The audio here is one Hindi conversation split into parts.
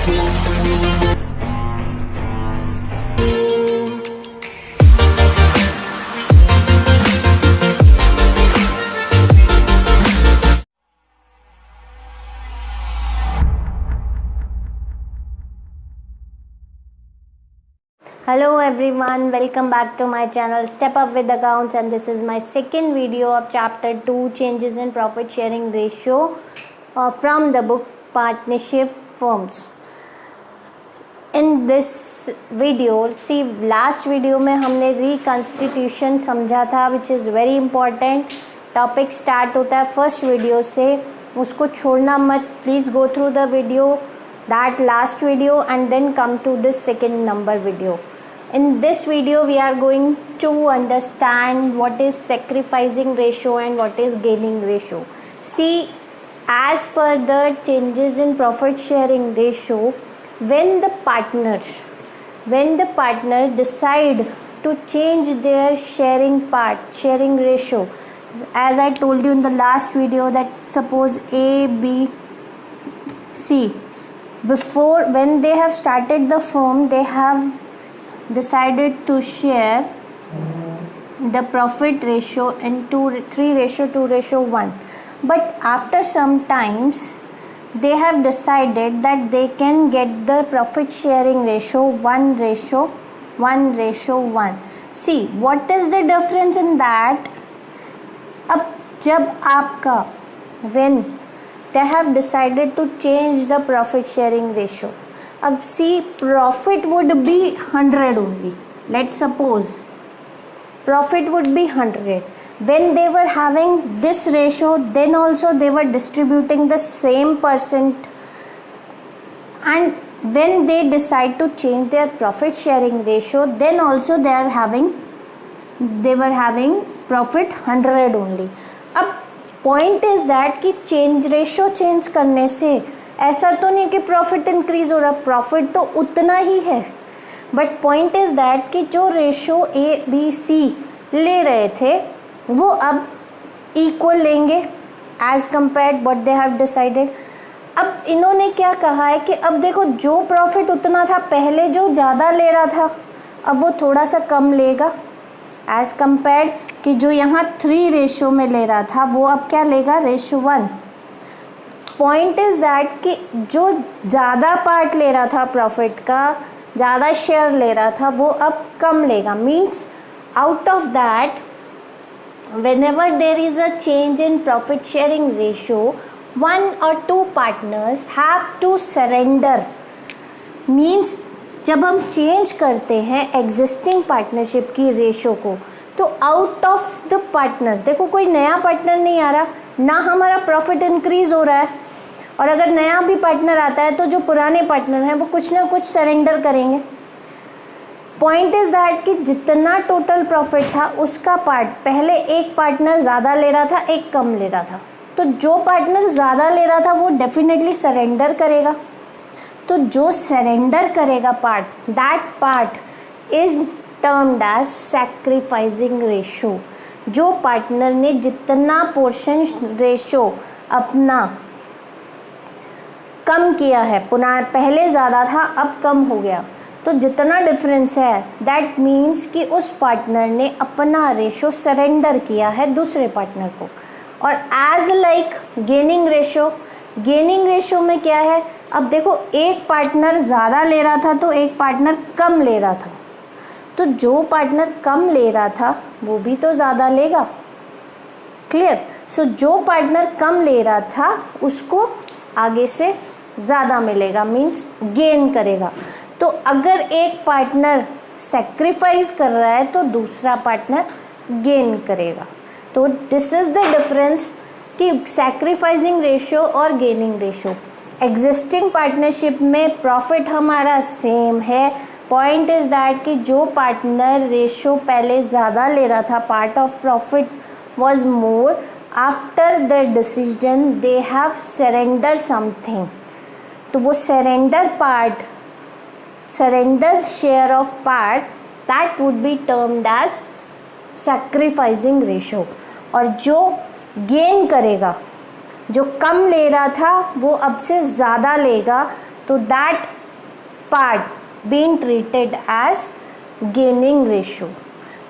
Hello everyone, welcome back to my channel Step Up with Accounts, and this is my second video of chapter 2, changes in profit sharing ratio from the book Partnership Firms. In this video, see last video में हमने reconstitution समझा था, which is very important. Topic start होता है फर्स्ट वीडियो से, उसको छोड़ना मत. Please go through the video, that last video, and then come to this second number video. In this video we are going to understand what is sacrificing ratio and what is gaining ratio. See, as per the changes in profit sharing ratio, when the partner decide to change their sharing ratio, as I told you in the last video, that suppose A, B, C, before when they have started the firm, they have decided to share the profit ratio in 3:2:1, but after some times they have decided that they can get the profit sharing ratio 1:1:1. See, what is the difference in that? अब जब आपका when they have decided to change the profit sharing ratio, अब see, profit would be 100 only. Let's suppose profit would be 100. When they were having this ratio, then also they were distributing the same percent, and when they decide to change their profit sharing ratio, then also they were having profit 100 only. अब पॉइंट इज दैट कि चेंज रेशियो चेंज करने से ऐसा तो नहीं कि प्रॉफिट इंक्रीज हो रहा, प्रॉफिट तो उतना ही है, बट पॉइंट इज दैट कि जो रेशियो ए बी सी ले रहे थे वो अब इक्वल लेंगे as compared what they have decided. अब इन्होंने क्या कहा है कि अब देखो, जो प्रॉफिट उतना था पहले, जो ज़्यादा ले रहा था अब वो थोड़ा सा कम लेगा एज कंपेयर्ड कि जो यहाँ 3 रेशियो में ले रहा था वो अब क्या लेगा, रेशियो 1. पॉइंट इज दैट कि जो ज़्यादा पार्ट ले रहा था प्रॉफिट का, ज़्यादा शेयर ले रहा था, वो अब कम लेगा. Means out of that, whenever there is a change in profit sharing ratio, 1 or 2 partners have to surrender. Means जब हम चेंज करते हैं एग्जिस्टिंग पार्टनरशिप की रेशो को, तो आउट ऑफ द पार्टनर्स, देखो कोई नया पार्टनर नहीं आ रहा, ना हमारा प्रॉफिट इंक्रीज हो रहा है, और अगर नया भी पार्टनर आता है तो जो पुराने पार्टनर हैं वो कुछ ना कुछ सरेंडर करेंगे. पॉइंट इज दैट कि जितना टोटल प्रॉफिट था उसका पार्ट, पहले एक पार्टनर ज़्यादा ले रहा था, एक कम ले रहा था, तो जो पार्टनर ज़्यादा ले रहा था वो डेफिनेटली सरेंडर करेगा. तो जो सरेंडर करेगा part, that part is termed as sacrificing ratio. जो पार्टनर ने जितना पोर्शन रेशो अपना कम किया है, पुनः पहले ज़्यादा था अब कम हो गया, तो जितना डिफरेंस है दैट मीन्स कि उस पार्टनर ने अपना रेशो सरेंडर किया है दूसरे पार्टनर को. और एज लाइक गेनिंग रेशो में क्या है, अब देखो एक पार्टनर ज़्यादा ले रहा था तो एक पार्टनर कम ले रहा था, तो जो पार्टनर कम ले रहा था वो भी तो ज़्यादा लेगा. क्लियर? सो जो पार्टनर कम ले रहा था उसको आगे से ज़्यादा मिलेगा, मीन्स गेन करेगा. तो अगर एक पार्टनर सेक्रीफाइस कर रहा है तो दूसरा पार्टनर गेन करेगा. तो दिस इज़ द डिफरेंस कि सैक्रिफाइसिंग रेशियो और गेनिंग रेशियो. एग्जिस्टिंग पार्टनरशिप में प्रॉफिट हमारा सेम है. पॉइंट इज़ दैट कि जो पार्टनर रेशियो पहले ज़्यादा ले रहा था, part of profit was more, after the decision they have surrender something. तो वो surrender share of part, that would be termed as sacrificing ratio. और जो गेन करेगा, जो कम ले रहा था वो अब से ज़्यादा लेगा, तो that part being treated as gaining ratio.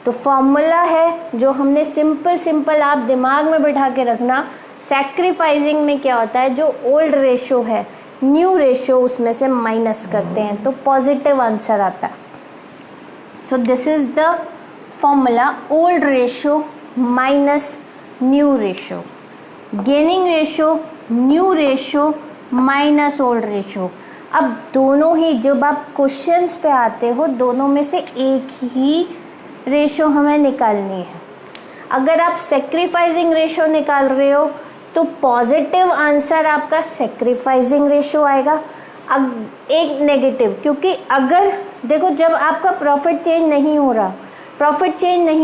तो फॉर्मूला है जो हमने सिंपल आप दिमाग में बिठा के रखना, सैक्रिफाइसिंग में क्या होता है, जो ओल्ड रेशियो है न्यू रेशियो उसमें से माइनस करते हैं तो पॉजिटिव आंसर आता है। So this is the formula, old ratio minus new ratio, gaining ratio new ratio minus old ratio. अब दोनों ही जब आप क्वेश्चंस पे आते हो दोनों में से एक ही रेशियो हमें निकालनी है। अगर आप सेक्रीफाइसिंग रेशियो निकाल रहे हो तो पॉजिटिव आंसर आपका सेक्रीफाइसिंग रेशियो आएगा, एक नेगेटिव, क्योंकि अगर देखो जब आपका प्रॉफिट चेंज नहीं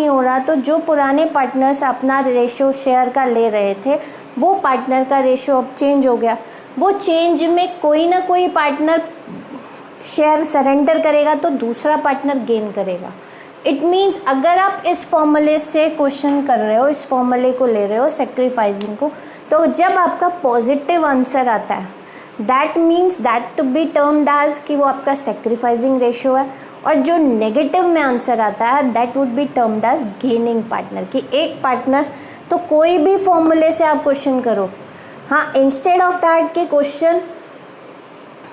हो रहा तो जो पुराने पार्टनर्स अपना रेशियो शेयर का ले रहे थे वो पार्टनर का रेशियो अब चेंज हो गया, वो चेंज में कोई ना कोई पार्टनर शेयर सरेंडर करेगा तो दूसरा पार्टनर गेन करेगा। इट मीन्स अगर आप इस फॉर्मूले से क्वेश्चन कर रहे हो, इस फॉर्मूले को ले रहे हो सेक्रीफाइसिंग को, तो जब आपका पॉजिटिव आंसर आता है that means that to be termed as कि वो आपका सेक्रीफाइसिंग रेशियो है, और जो नेगेटिव में आंसर आता है that would be termed as gaining partner, कि एक पार्टनर। तो कोई भी फॉर्मूले से आप क्वेश्चन करो, हाँ इंस्टेड ऑफ दैट के क्वेश्चन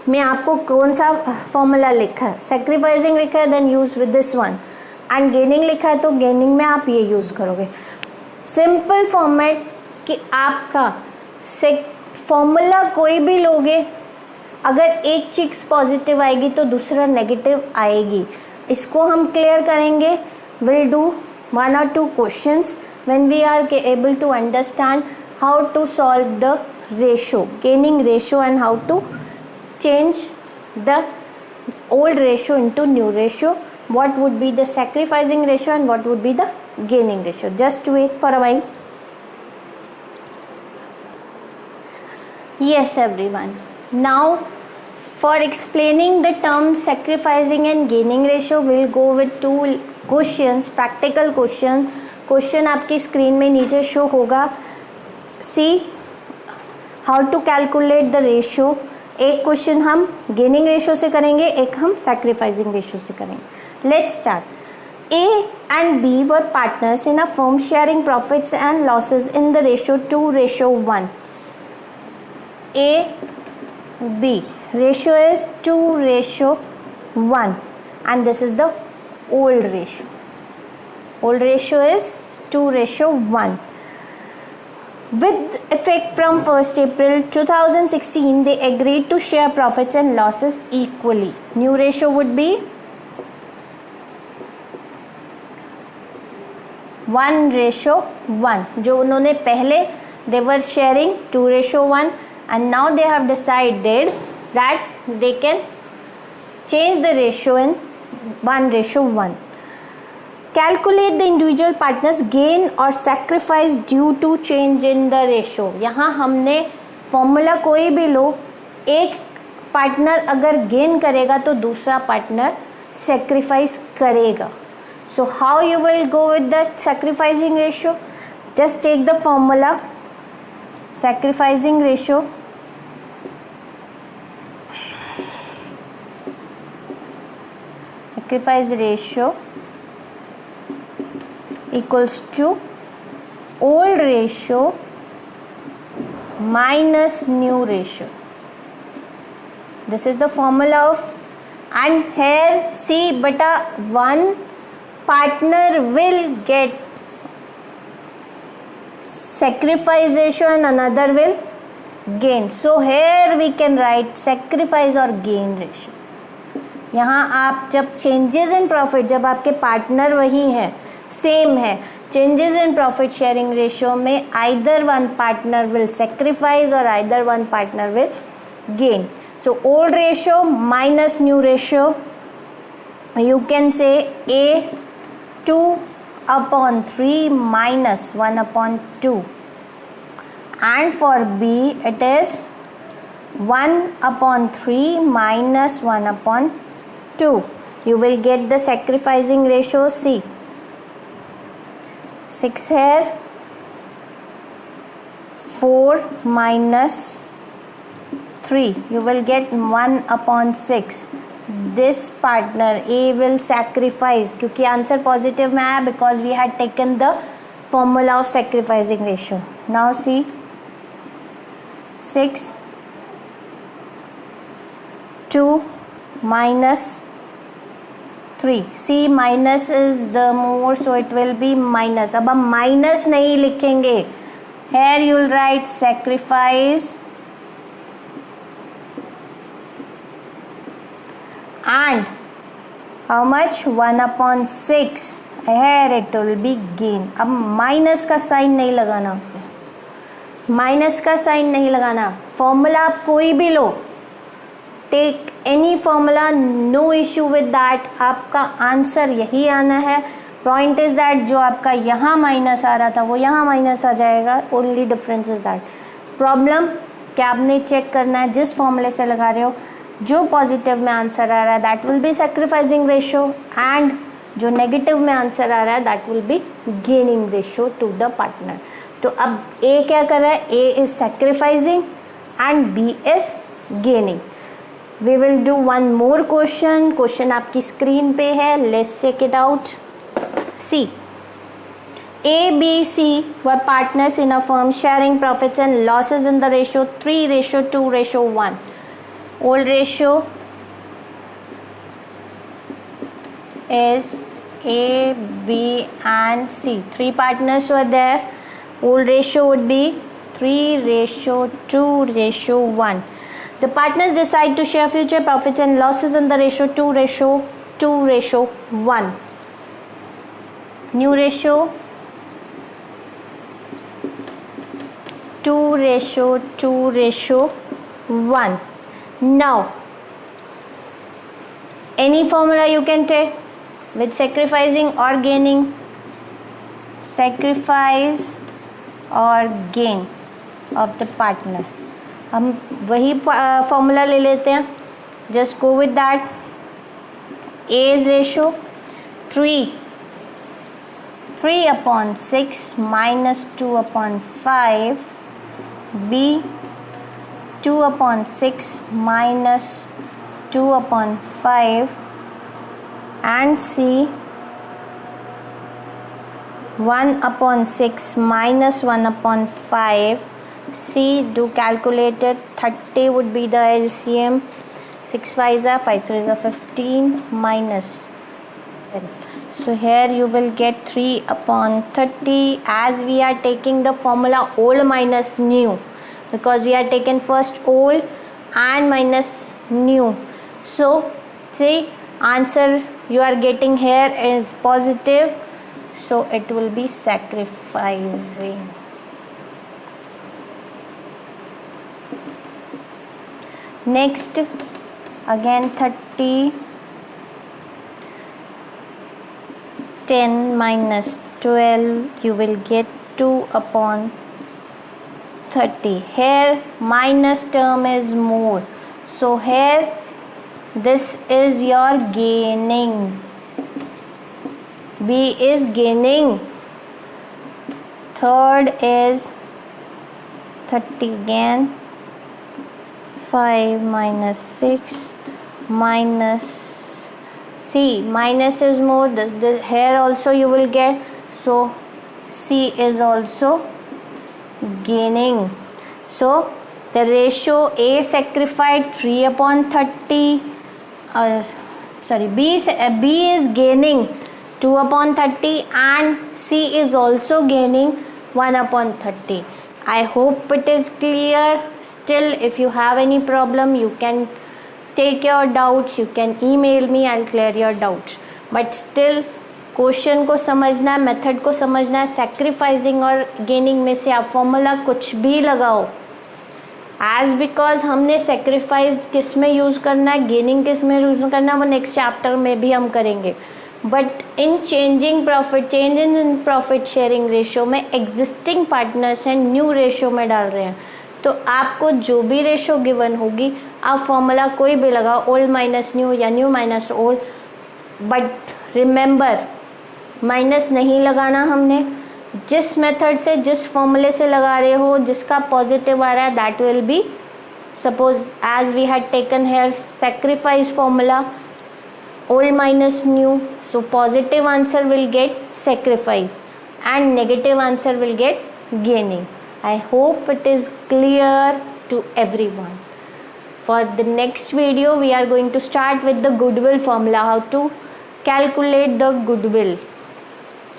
में आपको कौन सा फॉर्मूला लिखा है, सेक्रीफाइसिंग लिखा है then use with this one, and gaining लिखा है तो गेनिंग में आप ये यूज़ करोगे। सिंपल फॉर्मेट कि आपका फॉर्मूला कोई भी लोगे, अगर एक चीज़ पॉजिटिव आएगी तो दूसरा नेगेटिव आएगी। इसको हम क्लियर करेंगे, will do 1 or 2 questions when we are able to understand how to solve the ratio, gaining ratio, and how to change the old ratio into new ratio, what would be the sacrificing ratio and what would be the gaining ratio. Just wait for a while. Yes everyone, now for explaining the term sacrificing and gaining ratio we'll go with 2 questions, practical question आपकी स्क्रीन में नीचे शो होगा। See how to calculate the ratio. एक क्वेश्चन हम गेनिंग रेशियो से करेंगे, एक हम सैक्रिफाइसिंग रेशियो से करेंगे। Let's start. A and B were partners in a firm sharing profits and losses in the ratio 2:1। A B ratio is 2:1 and this is the old ratio. Old ratio is 2:1. With effect from 1st April 2016, they agreed to share profits and losses equally. New ratio would be 1:1. जो उन्होंने पहले they were sharing 2:1 and now they have decided that they can change the ratio in 1:1. Calculate the individual partners gain or sacrifice due to change in the ratio. यहाँ हमने फॉर्मूला कोई भी लो, एक पार्टनर अगर गेन करेगा तो दूसरा पार्टनर सेक्रीफाइस करेगा। So how you will go with the sacrificing ratio? Just take the formula sacrificing ratio equals to old ratio minus new ratio. This is the formula of, and here see beta one partner will get sacrifice ratio and another will gain. So here we can write sacrifice or gain ratio. यहाँ आप जब changes in profit, जब आपके पार्टनर वही हैं, सेम है, changes in profit sharing ratio में either one partner will sacrifice और either one partner will gain. So old ratio minus new ratio, you can say A 2/3 minus 1/2, and for B it is 1/3 minus 1/2. You will get the sacrificing ratio. C 6 here, 4 minus 3, you will get 1/6. This partner A will sacrifice, क्योंकि आंसर पॉजिटिव में आया because we had taken the formula of sacrificing ratio. Now see 6 2 minus 3. See minus is the more, so it will be minus. अब हम माइनस नहीं लिखेंगे. Here you will write sacrifice and how much 1/6. Here it will be gain. अब माइनस का साइन नहीं लगाना, माइनस का साइन नहीं लगाना. फॉर्मूला आप कोई भी लो, take any formula, no issue with that. आपका आंसर यही आना है. पॉइंट इज दैट जो आपका यहाँ माइनस आ रहा था वो यहाँ माइनस आ जाएगा. Only difference is that. Problem क्या आपने चेक करना है, जिस फॉर्मूले से लगा रहे हो जो पॉजिटिव में आंसर आ रहा है that will be sacrificing ratio, and जो नेगेटिव में आंसर आ रहा है that will be gaining ratio to the partner. तो अब ए क्या कर रहा है, a is sacrificing and b is gaining. We will do one more question. Question आपकी स्क्रीन पे है. Let's check it out. See, A, B, C were partners in a firm sharing profits and losses in the ratio 3:2:1. Old ratio is A, B and C. 3 partners were there. Old ratio would be 3:2:1. The partners decide to share future profits and losses in the ratio 2:1. New ratio 2:1. Now, any formula you can take with sacrificing or gaining. Sacrifice or gain of the partner. हम वही फॉर्मूला ले लेते हैं. Just go with that. A is ratio 3/6 minus 2/5. B 2/6 minus 2/5. and C 1/6 minus 1/5. C, do calculate it. 30 would be the LCM. 6 5s are 5 3s are 15 minus 10. So here you will get 3/30. As we are taking the formula old minus new, because we are taken first old and minus new. So see, answer you are getting here is positive. So it will be sacrificing. Next, again 30. 10 minus 12, you will get 2/30. Here minus term is more, so here this is your gaining. B is gaining. Third is 30 again. 5 minus 6 minus C. Minus is more. Here also you will get. So C is also gaining. So the ratio A sacrificed 3/30. B is gaining 2/30 and C is also gaining 1/30. I hope it is clear. Still, if you have any problem, you can take your doubts. You can email me. I'll clear your doubts. But still, question को समझना है, मेथड को समझना है. सैक्रिफाइसिंग और गेनिंग में से आप फॉर्मूला कुछ भी लगाओ. एज बिकॉज हमने सेक्रीफाइस किस में यूज़ करना है, गेनिंग किस में यूज़ करना है, वो नेक्स्ट चैप्टर में भी हम करेंगे. But in change in profit sharing ratio में एग्जिस्टिंग पार्टनर्स हैं, न्यू रेशियो में डाल रहे हैं. तो आपको जो भी रेशियो गिवन होगी आप फॉर्मूला कोई भी लगाओ, ओल्ड माइनस न्यू या new minus old. But remember, minus नहीं लगाना हमने. जिस मेथड से, जिस फॉर्मूले से लगा रहे हो, जिसका पॉजिटिव आ रहा है, that will be, suppose as we had taken here sacrifice formula, old minus new, so positive answer will get sacrifice and negative answer will get gaining. I hope it is clear to everyone. For the next video we are going to start with the goodwill formula, how to calculate the goodwill.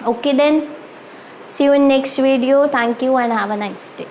Okay then, see you in next video. Thank you and have a nice day.